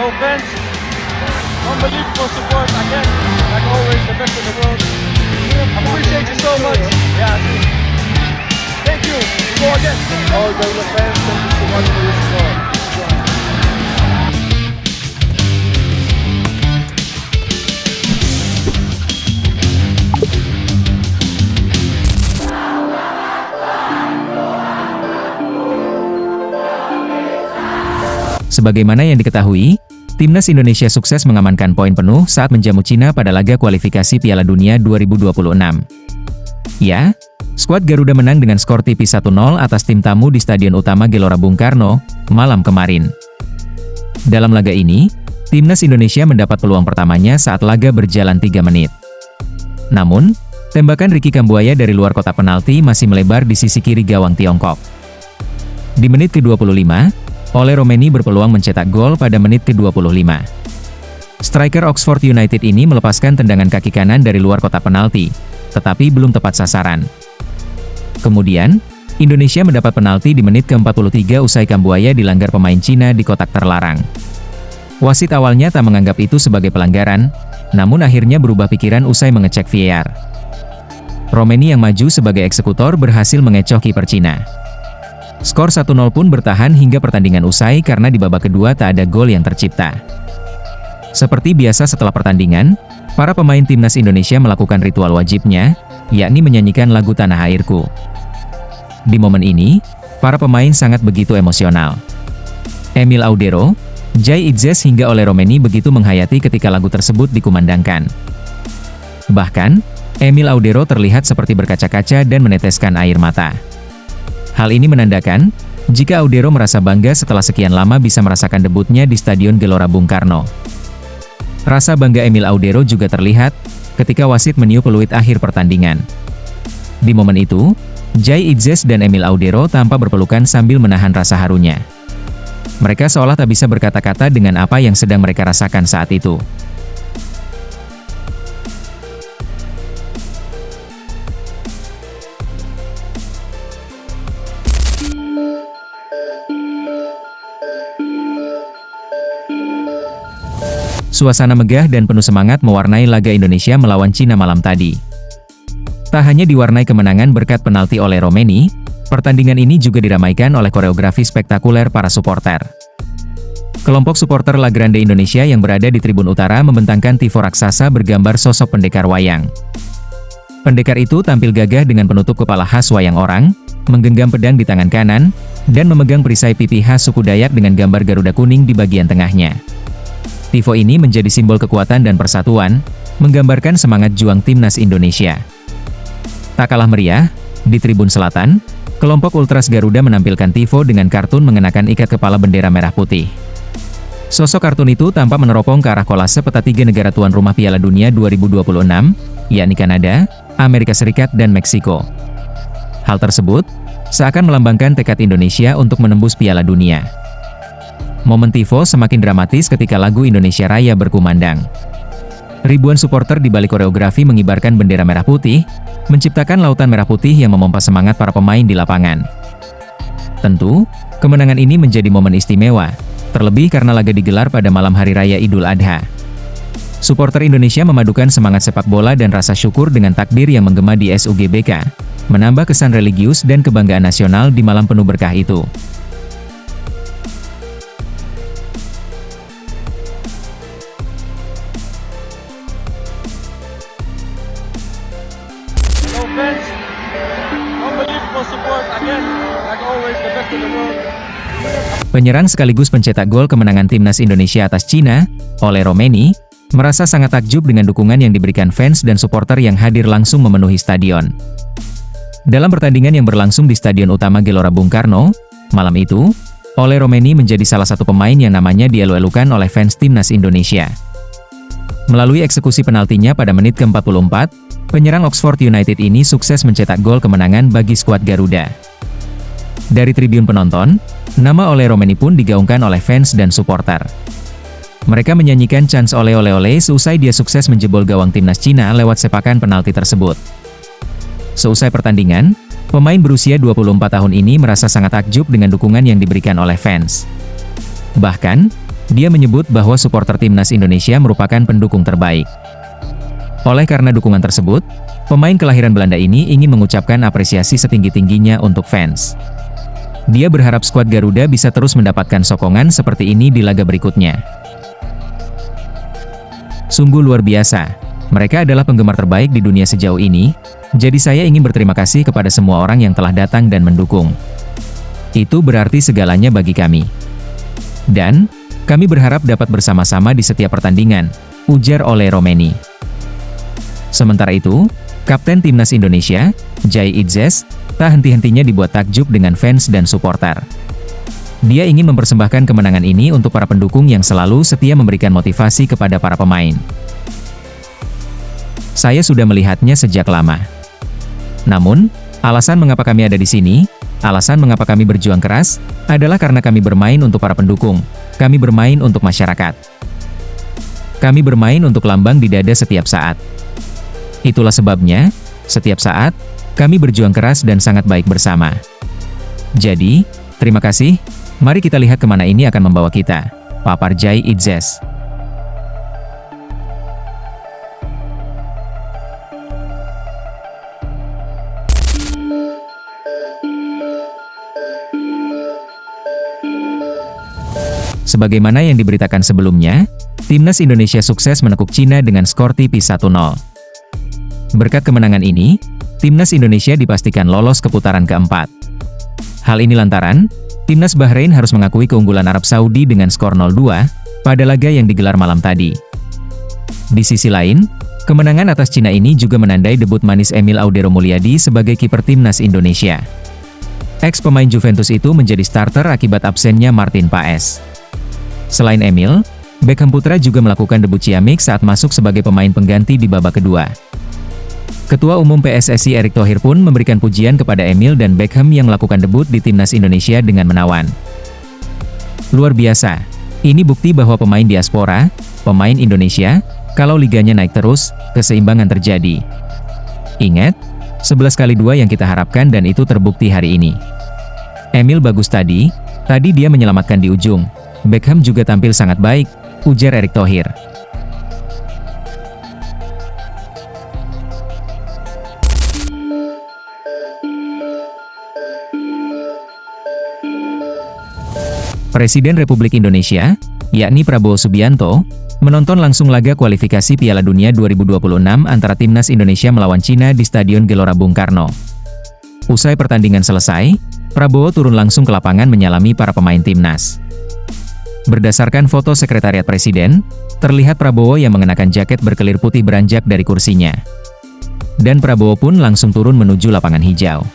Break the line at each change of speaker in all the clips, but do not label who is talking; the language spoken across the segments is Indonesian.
Hello fans, unbelievable support again, like always the best in the world. Appreciate you so much. Yeah, thank you. Go again. All Garuda fans, thank you so much for your support.
Sebagaimana yang diketahui, Timnas Indonesia sukses mengamankan poin penuh saat menjamu Cina pada laga kualifikasi Piala Dunia 2026. Ya, skuad Garuda menang dengan skor tipis 1-0 atas tim tamu di Stadion Utama Gelora Bung Karno, malam kemarin. Dalam laga ini, Timnas Indonesia mendapat peluang pertamanya saat laga berjalan 3 menit. Namun, tembakan Ricky Kambuaya dari luar kotak penalti masih melebar di sisi kiri gawang Tiongkok. Di menit ke-25, Ole Romeni berpeluang mencetak gol pada menit ke-25. Striker Oxford United ini melepaskan tendangan kaki kanan dari luar kotak penalti, tetapi belum tepat sasaran. Kemudian, Indonesia mendapat penalti di menit ke-43 usai Kambuaya dilanggar pemain Cina di kotak terlarang. Wasit awalnya tak menganggap itu sebagai pelanggaran, namun akhirnya berubah pikiran usai mengecek VAR. Romeni yang maju sebagai eksekutor berhasil mengecoh kiper Cina. Skor 1-0 pun bertahan hingga pertandingan usai karena di babak kedua tak ada gol yang tercipta. Seperti biasa setelah pertandingan, para pemain Timnas Indonesia melakukan ritual wajibnya, yakni menyanyikan lagu Tanah Airku. Di momen ini, para pemain sangat begitu emosional. Emil Audero, Jai Idzes hingga Ole Romeni begitu menghayati ketika lagu tersebut dikumandangkan. Bahkan, Emil Audero terlihat seperti berkaca-kaca dan meneteskan air mata. Hal ini menandakan, jika Audero merasa bangga setelah sekian lama bisa merasakan debutnya di Stadion Gelora Bung Karno. Rasa bangga Emil Audero juga terlihat, ketika wasit meniup peluit akhir pertandingan. Di momen itu, Jai Idzes dan Emil Audero tampak berpelukan sambil menahan rasa harunya. Mereka seolah tak bisa berkata-kata dengan apa yang sedang mereka rasakan saat itu. Suasana megah dan penuh semangat mewarnai laga Indonesia melawan Cina malam tadi. Tak hanya diwarnai kemenangan berkat penalti oleh Romeni, pertandingan ini juga diramaikan oleh koreografi spektakuler para supporter. Kelompok supporter La Grande Indonesia yang berada di tribun utara membentangkan tifo raksasa bergambar sosok pendekar wayang. Pendekar itu tampil gagah dengan penutup kepala khas wayang orang, menggenggam pedang di tangan kanan, dan memegang perisai pipi khas suku Dayak dengan gambar Garuda kuning di bagian tengahnya. Tifo ini menjadi simbol kekuatan dan persatuan, menggambarkan semangat juang Timnas Indonesia. Tak kalah meriah, di Tribun Selatan, kelompok Ultras Garuda menampilkan tifo dengan kartun mengenakan ikat kepala bendera merah putih. Sosok kartun itu tampak meneropong ke arah kolase peta 3 negara tuan rumah Piala Dunia 2026, yakni Kanada, Amerika Serikat dan Meksiko. Hal tersebut seakan melambangkan tekad Indonesia untuk menembus Piala Dunia. Momen tifo semakin dramatis ketika lagu Indonesia Raya berkumandang. Ribuan supporter di balik koreografi mengibarkan bendera merah putih, menciptakan lautan merah putih yang memompa semangat para pemain di lapangan. Tentu, kemenangan ini menjadi momen istimewa, terlebih karena laga digelar pada malam Hari Raya Idul Adha. Supporter Indonesia memadukan semangat sepak bola dan rasa syukur dengan takbir yang menggema di SUGBK, menambah kesan religius dan kebanggaan nasional di malam penuh berkah itu.
Fans, unbelievable support again, like always the best in the world.
Penyerang sekaligus pencetak gol kemenangan Timnas Indonesia atas Cina, Ole Romeni, merasa sangat takjub dengan dukungan yang diberikan fans dan supporter yang hadir langsung memenuhi stadion. Dalam pertandingan yang berlangsung di Stadion Utama Gelora Bung Karno, malam itu, Ole Romeni menjadi salah satu pemain yang namanya dielu-elukan oleh fans Timnas Indonesia. Melalui eksekusi penaltinya pada menit ke-44, penyerang Oxford United ini sukses mencetak gol kemenangan bagi skuad Garuda. Dari tribun penonton, nama Ole Romeni pun digaungkan oleh fans dan supporter. Mereka menyanyikan chants ole ole ole seusai dia sukses menjebol gawang Timnas Cina lewat sepakan penalti tersebut. Seusai pertandingan, pemain berusia 24 tahun ini merasa sangat takjub dengan dukungan yang diberikan oleh fans. Bahkan, Dia menyebut bahwa supporter timnas Indonesia merupakan pendukung terbaik. Oleh karena dukungan tersebut, pemain kelahiran Belanda ini ingin mengucapkan apresiasi setinggi-tingginya untuk fans. Dia berharap skuad Garuda bisa terus mendapatkan sokongan seperti ini di laga berikutnya. Sungguh luar biasa. Mereka adalah penggemar terbaik di dunia sejauh ini, jadi saya ingin berterima kasih kepada semua orang yang telah datang dan mendukung. Itu berarti segalanya bagi kami. Dan, kami berharap dapat bersama-sama di setiap pertandingan, ujar Ole Romeni. Sementara itu, Kapten Timnas Indonesia, Jai Idzes, tak henti-hentinya dibuat takjub dengan fans dan supporter. Dia ingin mempersembahkan kemenangan ini untuk para pendukung yang selalu setia memberikan motivasi kepada para pemain. Saya sudah melihatnya sejak lama. Namun, alasan mengapa kami ada di sini, alasan mengapa kami berjuang keras, adalah karena kami bermain untuk para pendukung, kami bermain untuk masyarakat. Kami bermain untuk lambang di dada setiap saat. Itulah sebabnya, setiap saat, kami berjuang keras dan sangat baik bersama. Jadi, terima kasih, mari kita lihat kemana ini akan membawa kita, papar Jai Idzes. Sebagaimana yang diberitakan sebelumnya, Timnas Indonesia sukses menekuk Cina dengan skor tipis 1-0. Berkat kemenangan ini, Timnas Indonesia dipastikan lolos ke putaran keempat. Hal ini lantaran, Timnas Bahrain harus mengakui keunggulan Arab Saudi dengan skor 0-2 pada laga yang digelar malam tadi. Di sisi lain, kemenangan atas Cina ini juga menandai debut manis Emil Audero Mulyadi sebagai kiper Timnas Indonesia. Ex-pemain Juventus itu menjadi starter akibat absennya Martin Paes. Selain Emil, Beckham Putra juga melakukan debut ciamik saat masuk sebagai pemain pengganti di babak kedua. Ketua Umum PSSI Erick Thohir pun memberikan pujian kepada Emil dan Beckham yang melakukan debut di Timnas Indonesia dengan menawan. Luar biasa, ini bukti bahwa pemain diaspora, pemain Indonesia, kalau liganya naik terus, keseimbangan terjadi. Ingat, 11x2 yang kita harapkan dan itu terbukti hari ini. Emil bagus tadi dia menyelamatkan di ujung. Beckham juga tampil sangat baik, ujar Erick Thohir. Presiden Republik Indonesia, yakni Prabowo Subianto, menonton langsung laga kualifikasi Piala Dunia 2026 antara Timnas Indonesia melawan Cina di Stadion Gelora Bung Karno. Usai pertandingan selesai, Prabowo turun langsung ke lapangan menyalami para pemain Timnas. Berdasarkan foto Sekretariat Presiden, terlihat Prabowo yang mengenakan jaket berkelir putih beranjak dari kursinya. Dan Prabowo pun langsung turun menuju lapangan hijau.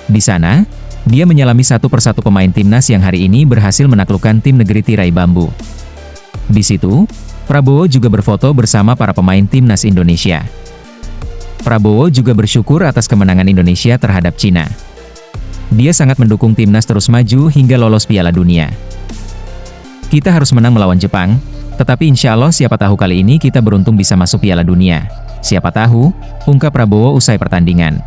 Di sana, dia menyalami satu persatu pemain Timnas yang hari ini berhasil menaklukkan tim negeri tirai bambu. Di situ, Prabowo juga berfoto bersama para pemain Timnas Indonesia. Prabowo juga bersyukur atas kemenangan Indonesia terhadap Cina. Dia sangat mendukung Timnas terus maju hingga lolos Piala Dunia. Kita harus menang melawan Jepang, tetapi insya Allah siapa tahu kali ini kita beruntung bisa masuk Piala Dunia. Siapa tahu, ungkap Prabowo usai pertandingan.